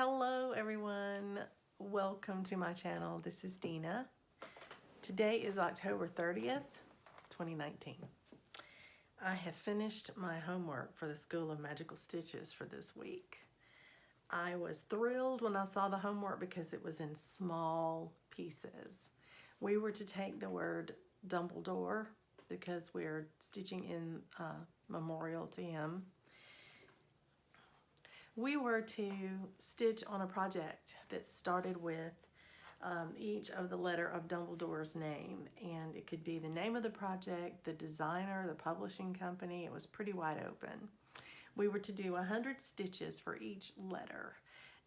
Hello everyone, welcome to my channel. This is Dina. Today is October 30th, 2019. I have finished my homework for the School of Magical Stitches for this week. I was thrilled when I saw the homework because it was in small pieces. We were to take the word Dumbledore because we're stitching in memorial to him. We were to stitch on a project that started with each of the letter of Dumbledore's name, and it could be the name of the project, the designer, the publishing company. It was pretty wide open. We were to do 100 stitches for each letter,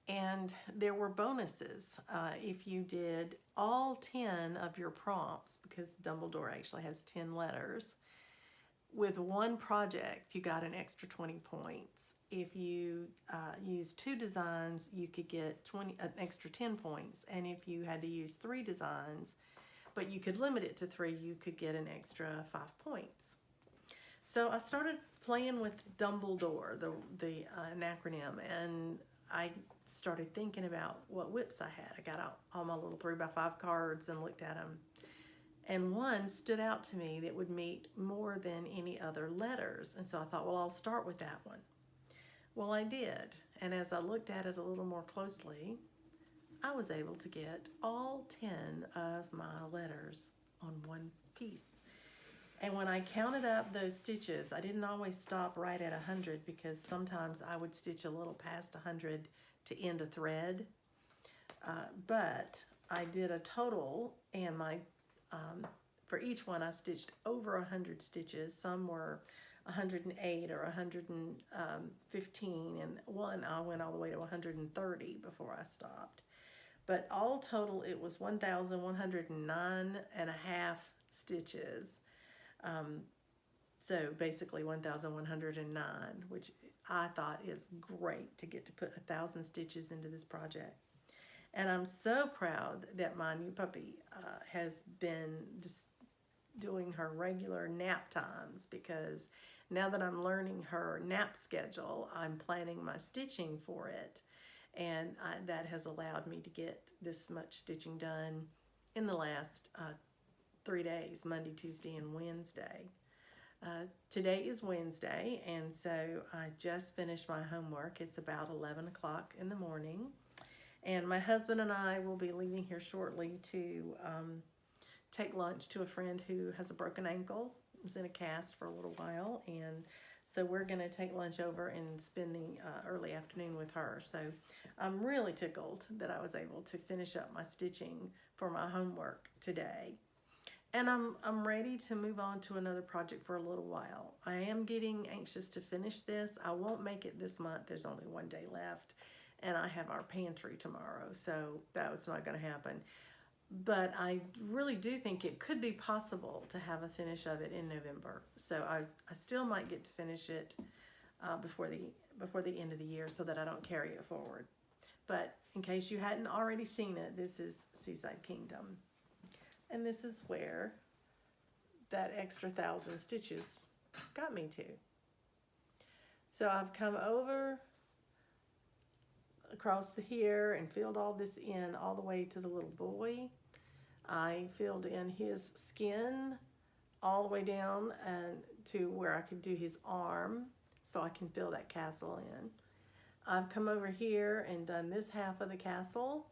and there were bonuses if you did all 10 of your prompts, because Dumbledore actually has 10 letters. With one project, you got an extra 20 points. If you used 2 designs, you could get an extra 10 points. And if you had to use 3 designs, but you could limit it to 3, you could get an extra 5 points. So I started playing with Dumbledore, an acronym, and I started thinking about what whips I had. I got out all my little 3x5 cards and looked at them. And one stood out to me that would meet more than any other letters. And so I thought, well, I'll start with that one. Well, I did. And as I looked at it a little more closely, I was able to get all 10 of my letters on one piece. And when I counted up those stitches, I didn't always stop right at 100 because sometimes I would stitch a little past 100 to end a thread. But I did a total, and for each one I stitched over 100 stitches. Some were 108 or 115, and one I went all the way to 130 before I stopped. But all total it was 1,109 and a half stitches. So basically 1,109, which I thought is great to get to put 1,000 stitches into this project. And I'm so proud that my new puppy has been just doing her regular nap times, because now that I'm learning her nap schedule, I'm planning my stitching for it. And that has allowed me to get this much stitching done in the last 3 days, Monday, Tuesday, and Wednesday. Today is Wednesday, and so I just finished my homework. It's about 11 o'clock in the morning. And my husband and I will be leaving here shortly to take lunch to a friend who has a broken ankle. Is in a cast for a little while, and so we're going to take lunch over and spend the early afternoon with her. So I'm really tickled that I was able to finish up my stitching for my homework today. And I'm ready to move on to another project for a little while. I am getting anxious to finish this. I won't make it this month. There's only 1 day left. And I have our pantry tomorrow, so that was not going to happen. But I really do think it could be possible to have a finish of it in November. So I still might get to finish it before the end of the year, so that I don't carry it forward. But in case you hadn't already seen it, this is Seaside Kingdom. And this is where that extra 1,000 stitches got me to. So I've come over across here and filled all this in all the way to the little boy. I filled in his skin all the way down and to where I could do his arm, so I can fill that castle in. I've come over here and done this half of the castle,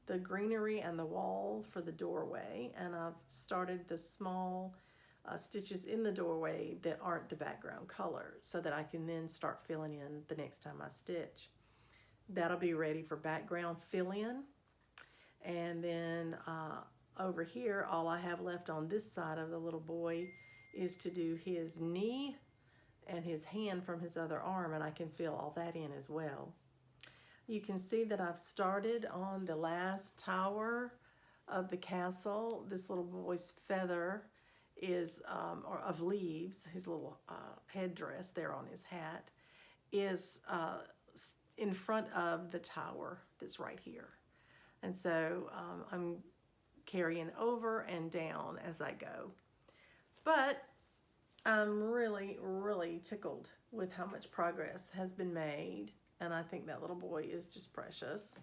the greenery and the wall for the doorway, and I've started the small stitches in the doorway that aren't the background color, so that I can then start filling in the next time I stitch. That'll be ready for background fill-in. And then over here, all I have left on this side of the little boy is to do his knee and his hand from his other arm, and I can fill all that in as well. You can see that I've started on the last tower of the castle. This little boy's feather is, or of leaves, his little headdress there on his hat is in front of the tower that's right here. And so I'm carrying over and down as I go. But I'm really, really tickled with how much progress has been made and I think that little boy is just precious.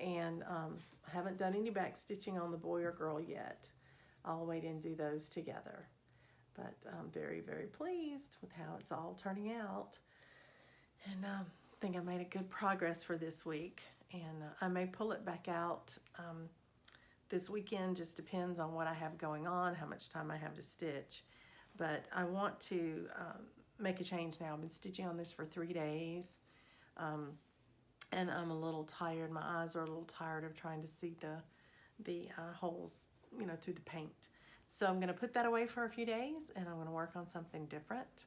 And I haven't done any back stitching on the boy or girl yet. I'll wait and do those together. But I'm very, very pleased with how it's all turning out. And I think I made a good progress for this week. And I may pull it back out this weekend, just depends on what I have going on, how much time I have to stitch. But I want to make a change now. I've been stitching on this for 3 days. And I'm a little tired. My eyes are a little tired of trying to see the holes, you know, through the paint. So I'm going to put that away for a few days, and I'm going to work on something different.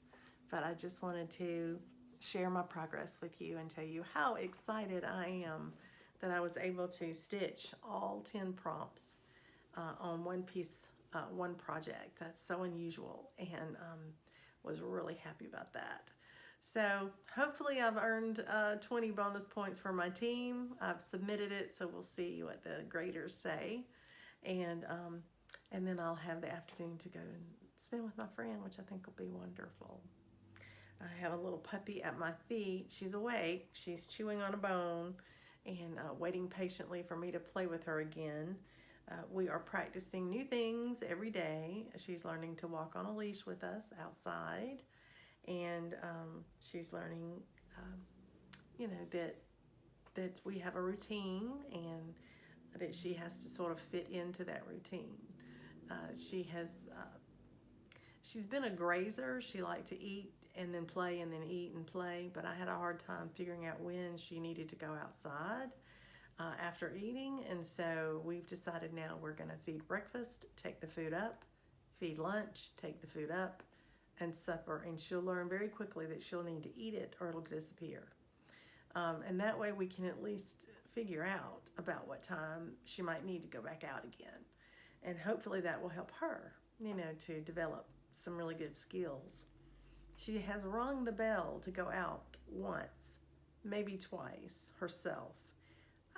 But I just wanted to share my progress with you and tell you how excited I am that I was able to stitch all 10 prompts on one piece, one project. That's so unusual, and was really happy about that. So hopefully I've earned 20 bonus points for my team. I've submitted it, so we'll see what the graders say. And then I'll have the afternoon to go and spend with my friend, which I think will be wonderful. I have a little puppy at my feet. She's awake. She's chewing on a bone and waiting patiently for me to play with her again. We are practicing new things every day. She's learning to walk on a leash with us outside. And she's learning, you know, that we have a routine and that she has to sort of fit into that routine. She's been a grazer. She liked to eat and then play and then eat and play, but I had a hard time figuring out when she needed to go outside after eating. And so we've decided now we're going to feed breakfast, take the food up, feed lunch, take the food up, and supper, and she'll learn very quickly that she'll need to eat it or it'll disappear. And that way we can at least figure out about what time she might need to go back out again. And hopefully that will help her, you know, to develop some really good skills. She has rung the bell to go out once, maybe twice herself.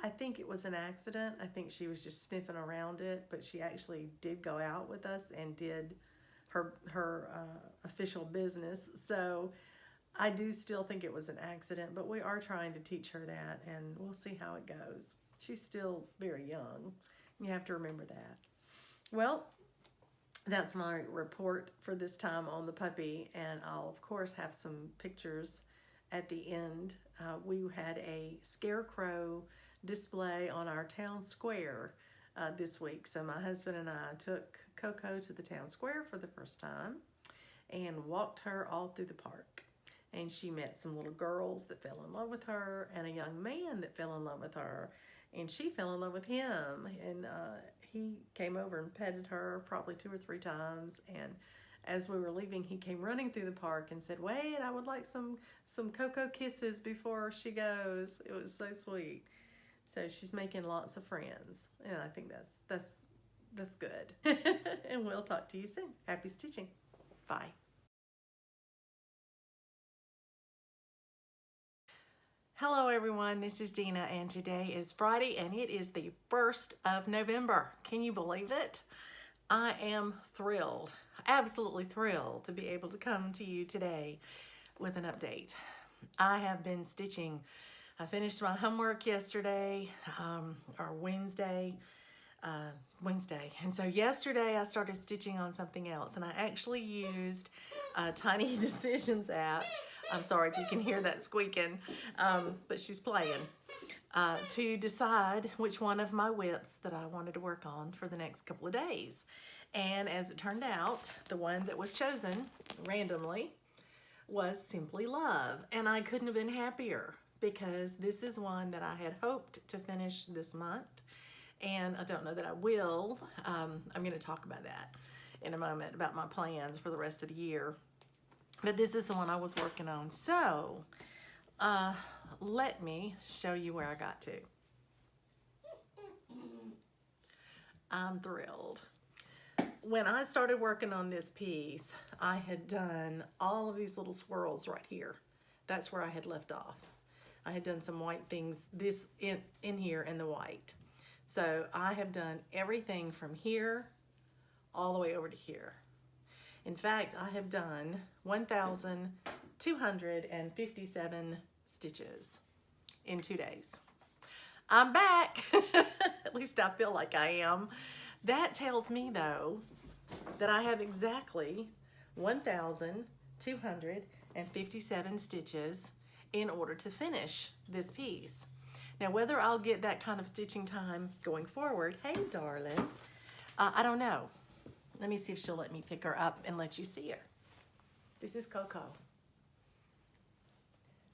I think it was an accident. I think she was just sniffing around it, but she actually did go out with us and did her official business. So I do still think it was an accident, but we are trying to teach her that, and we'll see how it goes. She's still very young. You have to remember that. Well, that's my report for this time on the puppy, and I'll of course have some pictures at the end. We had a scarecrow display on our town square this week. So my husband and I took Coco to the town square for the first time and walked her all through the park. And she met some little girls that fell in love with her and a young man that fell in love with her. And she fell in love with him. And he came over and petted her probably 2 or 3 times. And as we were leaving, he came running through the park and said, "Wait, I would like some Coco kisses before she goes." It was so sweet. So she's making lots of friends, and I think that's good. And we'll talk to you soon. Happy stitching. Bye. Hello everyone, this is Dina, and today is Friday, and it is the 1st of November. Can you believe it? I am thrilled, absolutely thrilled to be able to come to you today with an update. I have been stitching. I finished my homework yesterday, or Wednesday. And so yesterday I started stitching on something else, and I actually used a Tiny Decisions app. I'm sorry if you can hear that squeaking, but she's playing, to decide which one of my whips that I wanted to work on for the next couple of days. And as it turned out, the one that was chosen randomly was Simply Love, and I couldn't have been happier, because this is one that I had hoped to finish this month, and I don't know that I will. I'm going to talk about that in a moment, about my plans for the rest of the year. But this is the one I was working on. So let me show you where I got to. I'm thrilled. When I started working on this piece, I had done all of these little swirls right here. That's where I had left off. I had done some white things this in here in the white. So I have done everything from here all the way over to here. In fact, I have done 1,257 stitches in 2 days. I'm back. At least I feel like I am. That tells me, though, that I have exactly 1,257 stitches in order to finish this piece. Now, whether I'll get that kind of stitching time going forward, hey, darling, I don't know. Let me see if she'll let me pick her up and let you see her. This is Coco.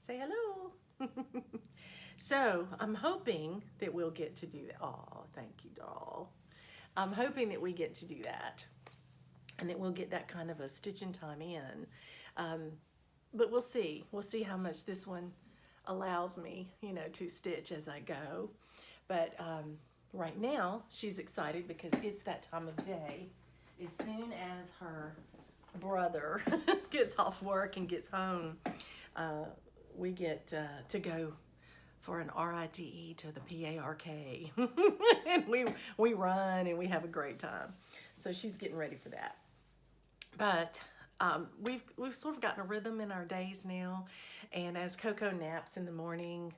Say hello. So I'm hoping that we'll get to do that. Oh, thank you, doll. I'm hoping that we get to do that and that we'll get that kind of a stitching time in. But we'll see. We'll see how much this one allows me, you know, to stitch as I go. But right now, she's excited because it's that time of day. As soon as her brother gets off work and gets home, we get to go for an RITE to the PARK. And we run and we have a great time. So she's getting ready for that. But we've sort of gotten a rhythm in our days now. And as Coco naps in the morning,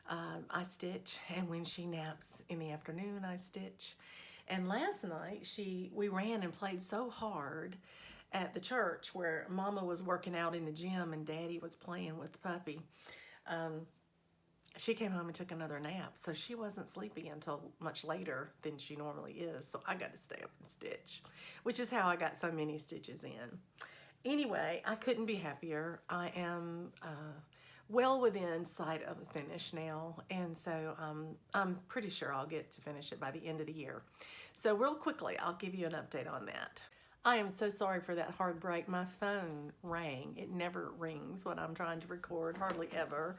I stitch. And when she naps in the afternoon, I stitch. And last night, we ran and played so hard at the church where Mama was working out in the gym and Daddy was playing with the puppy. She came home and took another nap, so she wasn't sleepy until much later than she normally is, so I got to stay up and stitch, which is how I got so many stitches in. Anyway, I couldn't be happier. I am well within sight of a finish now, and so I'm pretty sure I'll get to finish it by the end of the year. So real quickly, I'll give you an update on that. I am so sorry for that hard break. My phone rang. It never rings when I'm trying to record, hardly ever.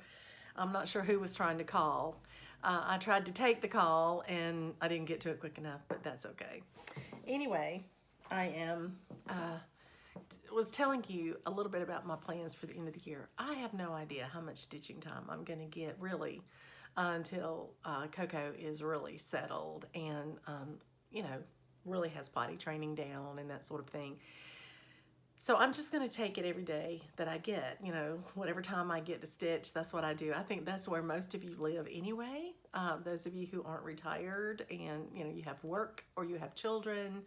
I'm not sure who was trying to call. I tried to take the call and I didn't get to it quick enough, but that's okay. Anyway, I was telling you a little bit about my plans for the end of the year. I have no idea how much stitching time I'm going to get really until Coco is really settled and, you know, really has potty training down and that sort of thing. So I'm just going to take it every day that I get, you know, whatever time I get to stitch, that's what I do. I think that's where most of you live anyway. Those of you who aren't retired and, you know, you have work or you have children.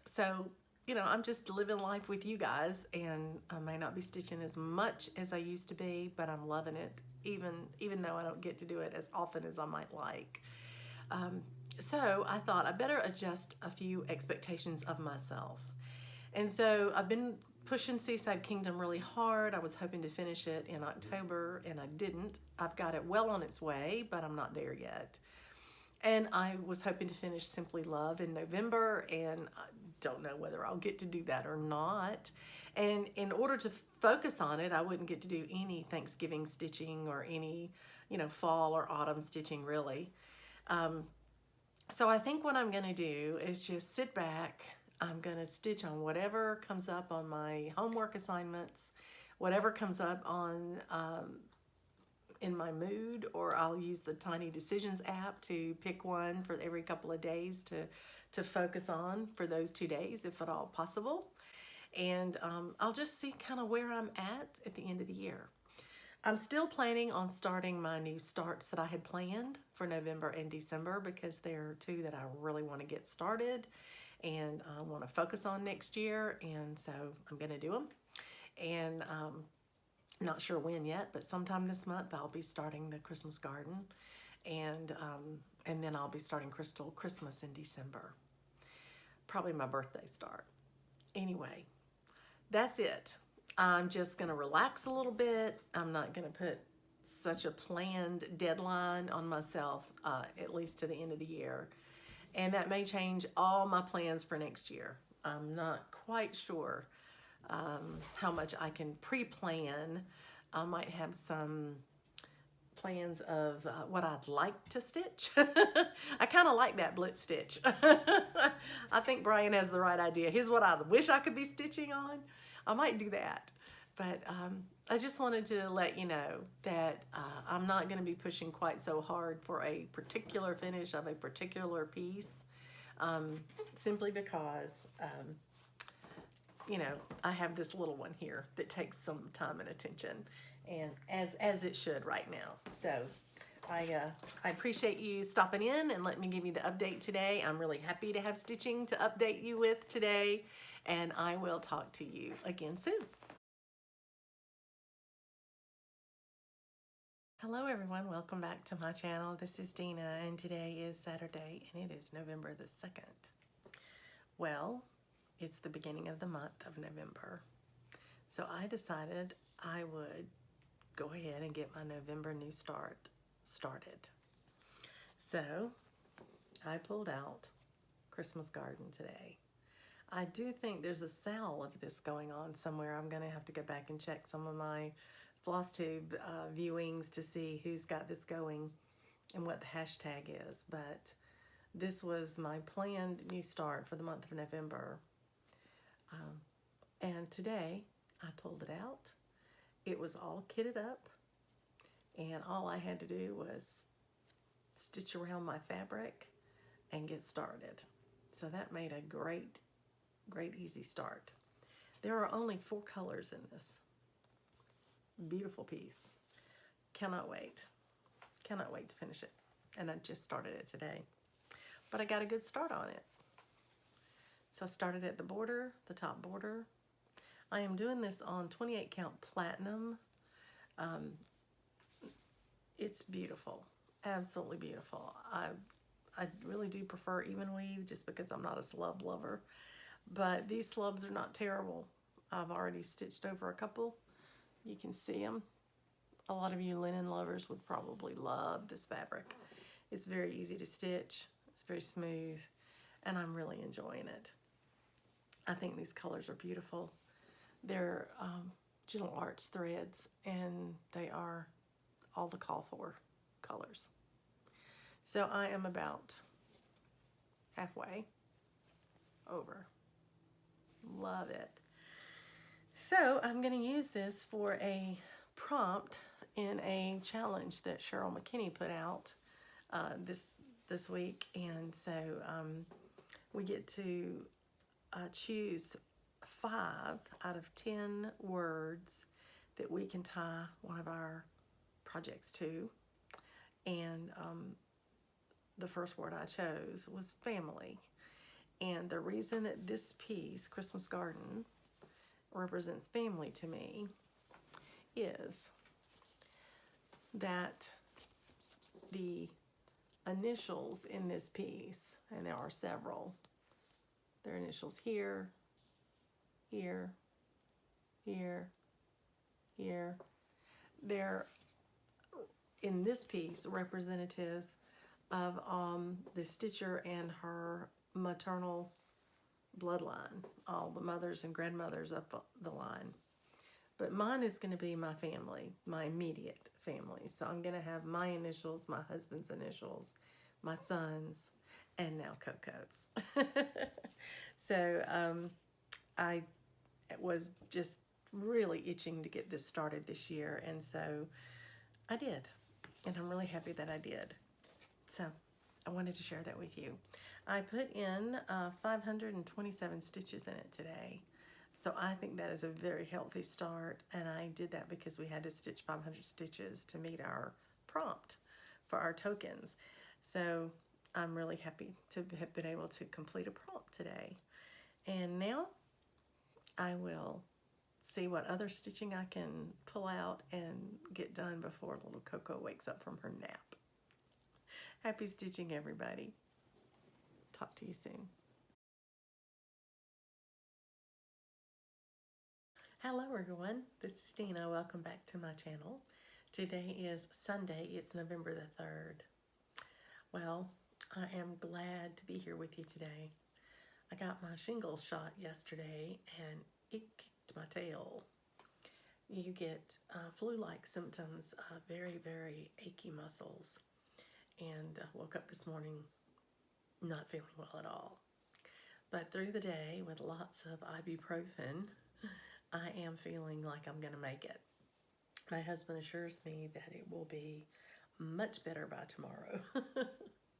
So, you know, I'm just living life with you guys, and I may not be stitching as much as I used to be, but I'm loving it, even though I don't get to do it as often as I might like. So I thought I better adjust a few expectations of myself. And so I've been pushing Seaside Kingdom really hard. I was hoping to finish it in October, and I didn't. I've got it well on its way, but I'm not there yet. And I was hoping to finish Simply Love in November, and I don't know whether I'll get to do that or not. And in order to focus on it, I wouldn't get to do any Thanksgiving stitching or any, you know, fall or autumn stitching really. So I think what I'm going to do is just sit back. I'm going to stitch on whatever comes up on my homework assignments, whatever comes up on in my mood, or I'll use the Tiny Decisions app to pick one for every couple of days to focus on for those 2 days, if at all possible. And I'll just see kind of where I'm at the end of the year. I'm still planning on starting my new starts that I had planned for November and December, because there are two that I really want to get started and I want to focus on next year, and so I'm going to do them. And not sure when yet, but sometime this month I'll be starting the Christmas garden, and then I'll be starting Crystal Christmas in December. Probably my birthday start. Anyway, that's it. I'm just going to relax a little bit. I'm not going to put such a planned deadline on myself, at least to the end of the year. And that may change all my plans for next year. I'm not quite sure how much I can pre-plan. I might have some plans of what I'd like to stitch. I kind of like that blitz stitch. I think Brian has the right idea. Here's what I wish I could be stitching on. I might do that. But I just wanted to let you know that I'm not going to be pushing quite so hard for a particular finish of a particular piece, simply because, you know, I have this little one here that takes some time and attention. and as it should right now. So I appreciate you stopping in and letting me give you the update today. I'm really happy to have stitching to update you with today, and I will talk to you again soon. Hello everyone, welcome back to my channel. This is Dina, and today is Saturday and it is November the 2nd. Well, it's the beginning of the month of November. So I decided I would go ahead and get my November new start started. So I pulled out Christmas Garden today. I do think there's a sale of this going on somewhere. I'm gonna have to go back and check some of my FlossTube viewings to see who's got this going and what the hashtag is. But this was my planned new start for the month of November. And today I pulled it out. It was all kitted up, and all I had to do was stitch around my fabric and get started. So that made a great easy start. There are only 4 colors in this beautiful piece. Cannot wait to finish it. And I just started it today, but I got a good start on it. So I started at the border, the top border. I am doing this on 28 count platinum. It's beautiful, absolutely beautiful. I really do prefer even weave just because I'm not a slub lover, but these slubs are not terrible. I've already stitched over a couple. You can see them. A lot of you linen lovers would probably love this fabric. It's very easy to stitch. It's very smooth, and I'm really enjoying it. I think these colors are beautiful. They're Gentle Arts threads, and they are all the call for colors. So I am about halfway over. Love it. So I'm going to use this for a prompt in a challenge that Cheryl McKinney put out this week, and so we get to choose 5 out of 10 words that we can tie one of our projects to, and the first word I chose was family. And the reason that this piece, Christmas Garden, represents family to me is that the initials in this piece, and there are several, their initials here, here, here, here, they're in this piece representative of the stitcher and her maternal bloodline, all the mothers and grandmothers up the line. But mine is going to be my family, my immediate family. So I'm going to have my initials, my husband's initials, my son's, and now Coco's. So I was just really itching to get this started this year, and so I did, and I'm really happy that I did. So I wanted to share that with you. I put in 527 stitches in it today. So I think that is a very healthy start, and I did that because we had to stitch 500 stitches to meet our prompt for our tokens. So I'm really happy to have been able to complete a prompt today. And now I will see what other stitching I can pull out and get done before little Coco wakes up from her nap. Happy stitching, everybody. Talk to you soon. Hello everyone, this is Dina. Welcome back to my channel. Today is Sunday, it's November the 3rd. Well, I am glad to be here with you today. I got my shingles shot yesterday and it kicked my tail. You get flu-like symptoms, very achy muscles, and woke up this morning not feeling well at all. But through the day with lots of ibuprofen, I am feeling like I'm going to make it. My husband assures me that it will be much better by tomorrow.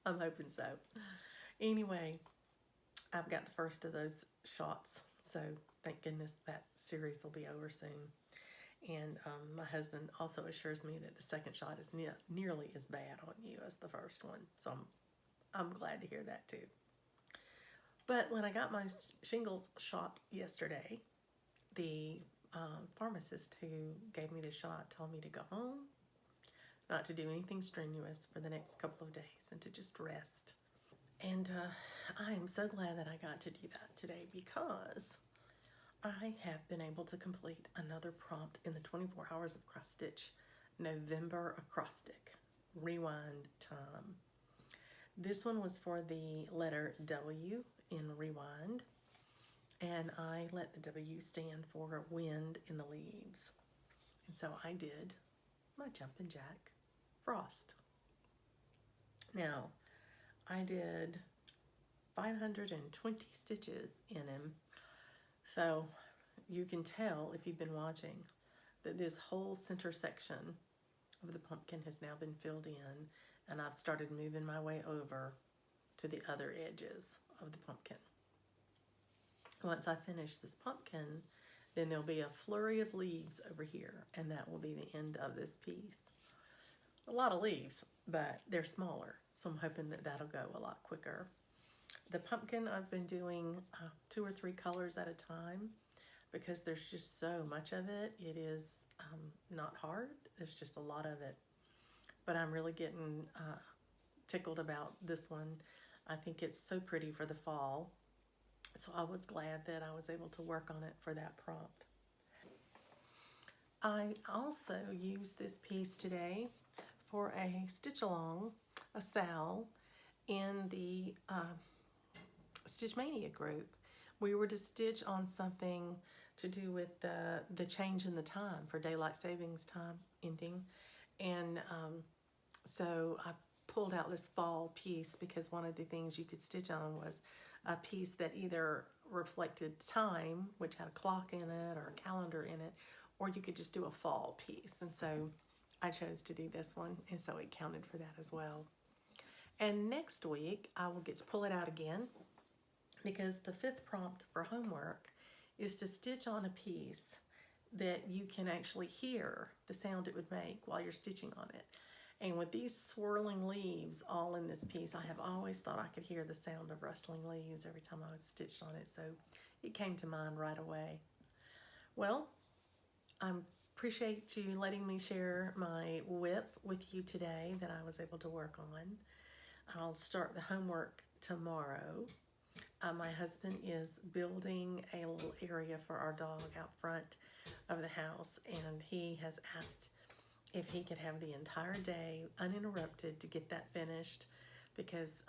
I'm hoping so. Anyway, I've got the first of those shots, so thank goodness that series will be over soon. And my husband also assures me that the second shot is nearly as bad on you as the first one. So I'm glad to hear that too. But when I got my shingles shot yesterday, the pharmacist who gave me the shot told me to go home, not to do anything strenuous for the next couple of days, and to just rest. And I am so glad that I got to do that today, because I have been able to complete another prompt in the 24 hours of cross stitch November acrostic rewind time. This one was for the letter W in rewind, and I let the W stand for wind in the leaves. And so I did my Jumpin' Jack Frost. Now, I did 520 stitches in him, so you can tell if you've been watching that this whole center section of the pumpkin has now been filled in, and I've started moving my way over to the other edges of the pumpkin. Once I finish this pumpkin, then there'll be a flurry of leaves over here, and that will be the end of this piece. A lot of leaves, but they're smaller, so I'm hoping that that'll go a lot quicker. The pumpkin, I've been doing 2 or 3 colors at a time, because there's just so much of it. It is not hard, there's just a lot of it. But I'm really getting tickled about this one. I think it's so pretty for the fall. So I was glad that I was able to work on it for that prompt. I also used this piece today for a stitch along, a SAL, in the Stitch Mania group. We were to stitch on something to do with the change in the time for daylight savings time ending. And so I pulled out this fall piece, because one of the things you could stitch on was a piece that either reflected time, which had a clock in it or a calendar in it, or you could just do a fall piece. And so I chose to do this one, and so it counted for that as well. And next week I will get to pull it out again, because the 5th prompt for homework is to stitch on a piece that you can actually hear the sound it would make while you're stitching on it. And with these swirling leaves all in this piece, I have always thought I could hear the sound of rustling leaves every time I was stitched on it, so it came to mind right away. Well, I appreciate you letting me share my WIP with you today that I was able to work on. I'll start the homework tomorrow. My husband is building a little area for our dog out front of the house, and he has asked if he could have the entire day uninterrupted to get that finished, because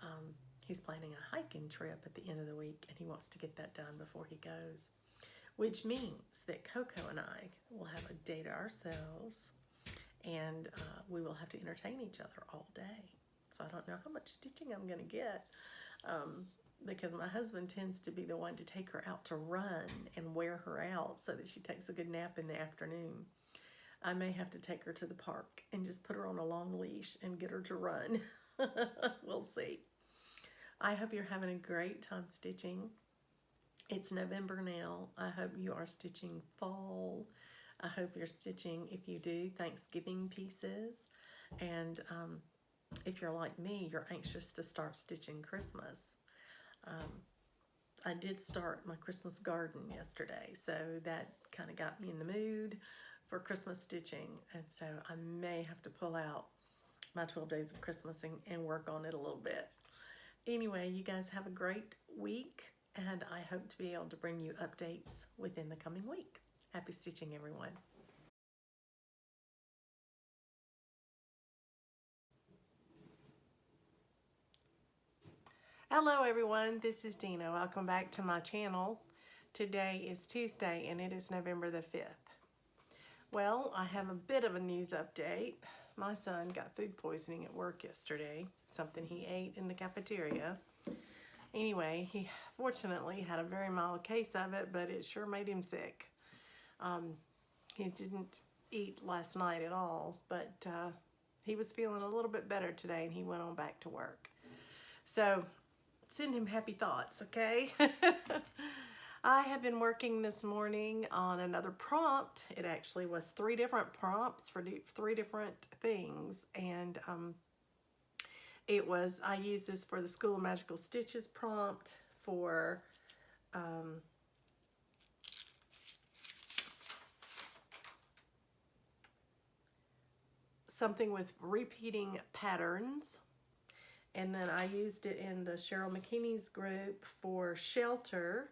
he's planning a hiking trip at the end of the week, and he wants to get that done before he goes, which means that Coco and I will have a day to ourselves, and we will have to entertain each other all day. So I don't know how much stitching I'm going to get, because my husband tends to be the one to take her out to run and wear her out so that she takes a good nap in the afternoon. I may have to take her to the park and just put her on a long leash and get her to run. We'll see. I hope you're having a great time stitching. It's November now. I hope you are stitching fall. I hope you're stitching, if you do, Thanksgiving pieces. And if you're like me, you're anxious to start stitching Christmas. I did start my Christmas garden yesterday, so that kind of got me in the mood for Christmas stitching, and so I may have to pull out my 12 Days of Christmas and work on it a little bit. Anyway, you guys have a great week, and I hope to be able to bring you updates within the coming week. Happy stitching, everyone. Hello everyone, this is Dina. Welcome back to my channel. Today is Tuesday, and it is November the 5th. Well, I have a bit of a news update. My son got food poisoning at work yesterday, something he ate in the cafeteria. Anyway, he fortunately had a very mild case of it, but it sure made him sick. He didn't eat last night at all, but he was feeling a little bit better today, and he went on back to work. So, send him happy thoughts, okay? I have been working this morning on another prompt. It actually was 3 different prompts for 3 different things, and I used this for the School of Magical Stitches prompt, for something with repeating patterns, and then I used it in the Cheryl McKinney's group for shelter.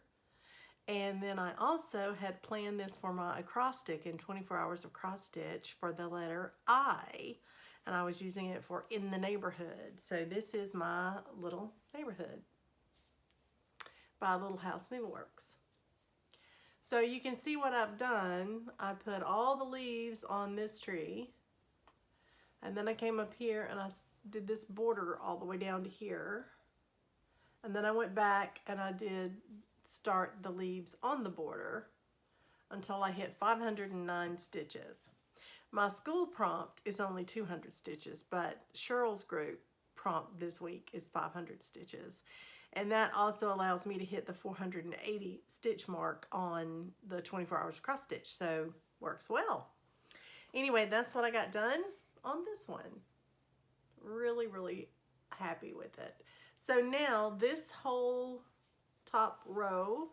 And then I also had planned this for my acrostic in 24 hours of cross stitch for the letter I, and I was using it for in the neighborhood. So this is my little neighborhood by Little House Needleworks. So you can see what I've done. I put all the leaves on this tree, and then I came up here and I did this border all the way down to here, and then I went back and I did start the leaves on the border until I hit 509 stitches. My school prompt is only 200 stitches, but Cheryl's group prompt this week is 500 stitches. And that also allows me to hit the 480 stitch mark on the 24 hours cross stitch, so works well. Anyway, that's what I got done on this one. Really, really happy with it. So now this whole top row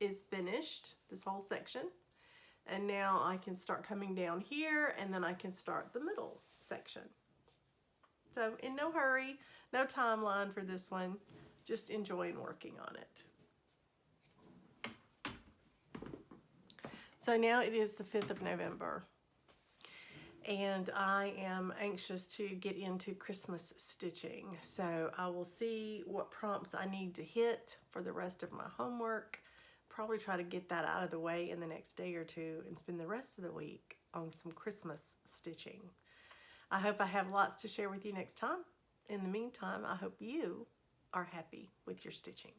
is finished, this whole section, and now I can start coming down here, and then I can start the middle section. So in no hurry, no timeline for this one, just enjoying working on it. So now it is the 5th of November, and I am anxious to get into Christmas stitching. So I will see what prompts I need to hit for the rest of my homework. Probably try to get that out of the way in the next day or two and spend the rest of the week on some Christmas stitching. I hope I have lots to share with you next time. In the meantime, I hope you are happy with your stitching.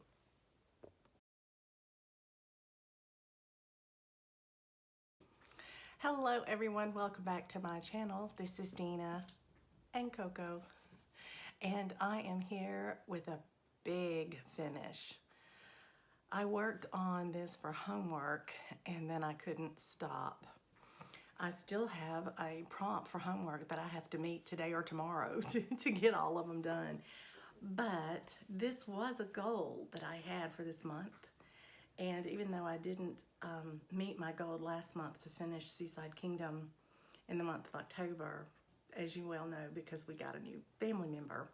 Hello everyone, welcome back to my channel. This is Dina and Coco, and I am here with a big finish. I worked on this for homework and then I couldn't stop. I still have a prompt for homework that I have to meet today or tomorrow to get all of them done. But this was a goal that I had for this month. And even though I didn't meet my goal last month to finish Seaside Kingdom in the month of October, as you well know, because we got a new family member,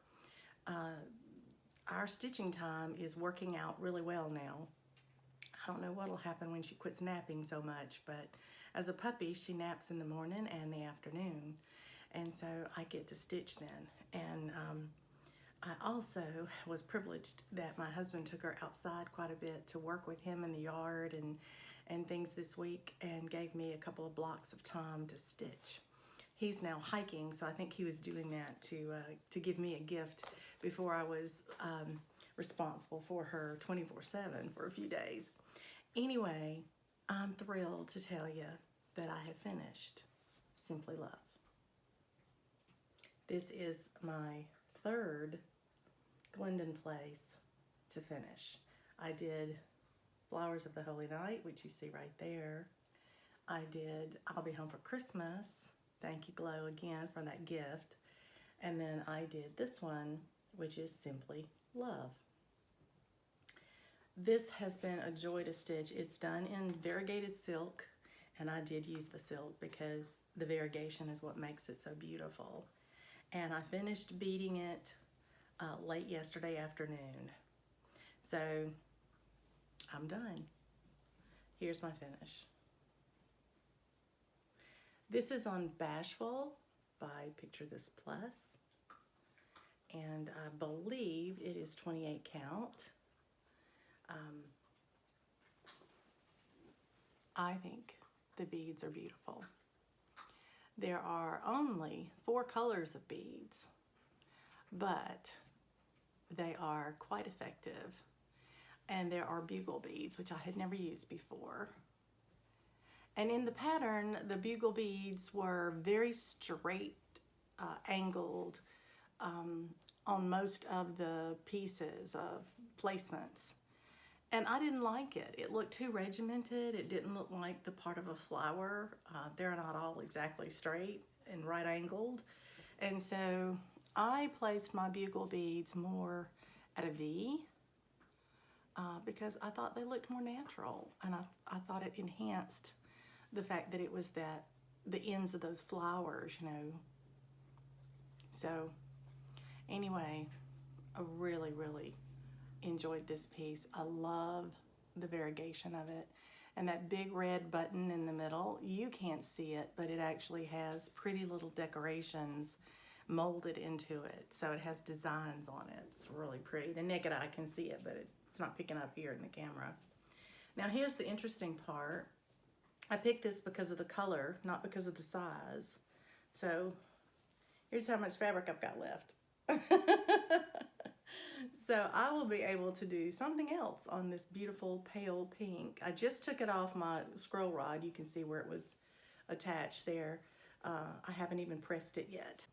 our stitching time is working out really well now. I don't know what'll happen when she quits napping so much, but as a puppy, she naps in the morning and the afternoon. And so I get to stitch then. And I also was privileged that my husband took her outside quite a bit to work with him in the yard and things this week, and gave me a couple of blocks of time to stitch. He's now hiking, so I think he was doing that to give me a gift before I was responsible for her 24/7 for a few days. Anyway, I'm thrilled to tell you that I have finished Simply Love. This is my 3rd Glendon place to finish. I did Flowers of the Holy Night, which you see right there. I did I'll Be Home for Christmas. Thank you, Glow, again for that gift. And then I did this one, which is Simply Love. This has been a joy to stitch. It's done in variegated silk, and I did use the silk because the variegation is what makes it so beautiful. And I finished beading it late yesterday afternoon. So I'm done. Here's my finish. This is on Bashful by Picture This Plus, and I believe it is 28 count. I think the beads are beautiful. There are only 4 colors of beads, but they are quite effective. And there are bugle beads, which I had never used before. And in the pattern, the bugle beads were very straight, angled on most of the pieces of placements. And I didn't like it. It looked too regimented. It didn't look like the part of a flower. They're not all exactly straight and right angled. And so I placed my bugle beads more at a V because I thought they looked more natural, and I thought it enhanced the fact that it was the ends of those flowers, you know. So anyway, I really, really enjoyed this piece. I love the variegation of it. And that big red button in the middle, you can't see it, but it actually has pretty little decorations molded into it. So it has designs on it. It's really pretty. The naked eye can see it, but it's not picking up here in the camera. Now here's the interesting part. I picked this because of the color, not because of the size. So here's how much fabric I've got left. So I will be able to do something else on this beautiful pale pink. I just took it off my scroll rod. You can see where it was attached there. I haven't even pressed it yet.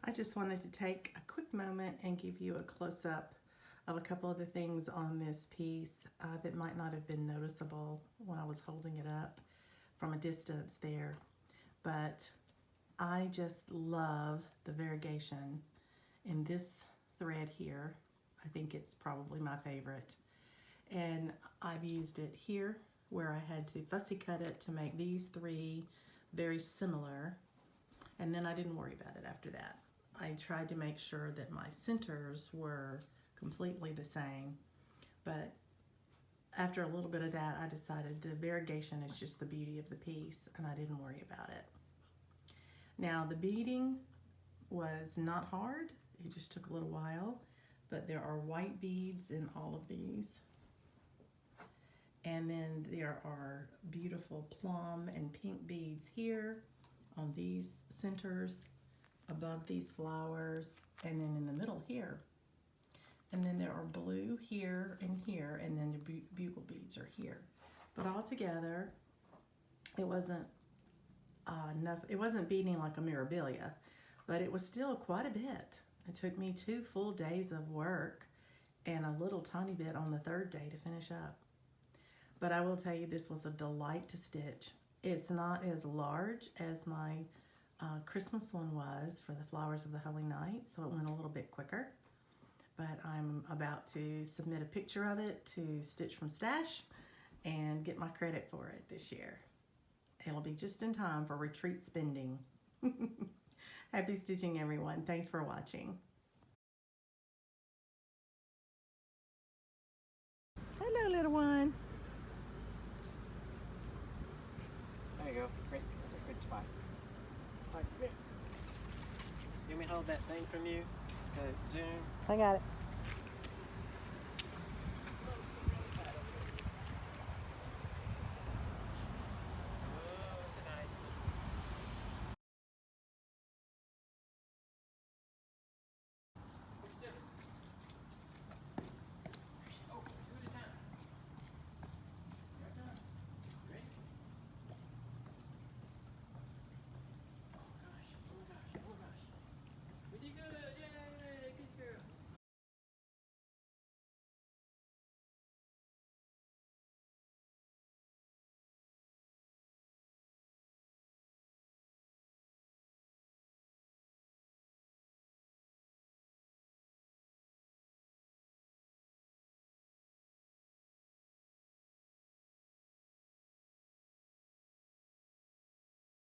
I just wanted to take a quick moment and give you a close-up of a couple of the things on this piece that might not have been noticeable when I was holding it up from a distance there. But I just love the variegation in this thread here. I think it's probably my favorite. And I've used it here where I had to fussy cut it to make these three very similar. And then I didn't worry about it after that. I tried to make sure that my centers were completely the same. But after a little bit of that, I decided the variegation is just the beauty of the piece, and I didn't worry about it. Now the beading was not hard. It just took a little while, but there are white beads in all of these. And then there are beautiful plum and pink beads here on these centers, above these flowers, and then in the middle here. And then there are blue here, and then the bugle beads are here. But all together, it wasn't enough. It wasn't beading like a Mirabilia, but it was still quite a bit. It took me 2 full days of work and a little tiny bit on the 3rd day to finish up. But I will tell you, this was a delight to stitch. It's not as large as my Christmas one was for the Flowers of the Holy Night, so it went a little bit quicker. But I'm about to submit a picture of it to Stitch from Stash and get my credit for it this year. It'll be just in time for retreat spending. Happy stitching, everyone. Thanks for watching. Hello, little one. There you go. Great. That's a good spot. All right, come here. Let me hold that thing from you. Zoom. I got it.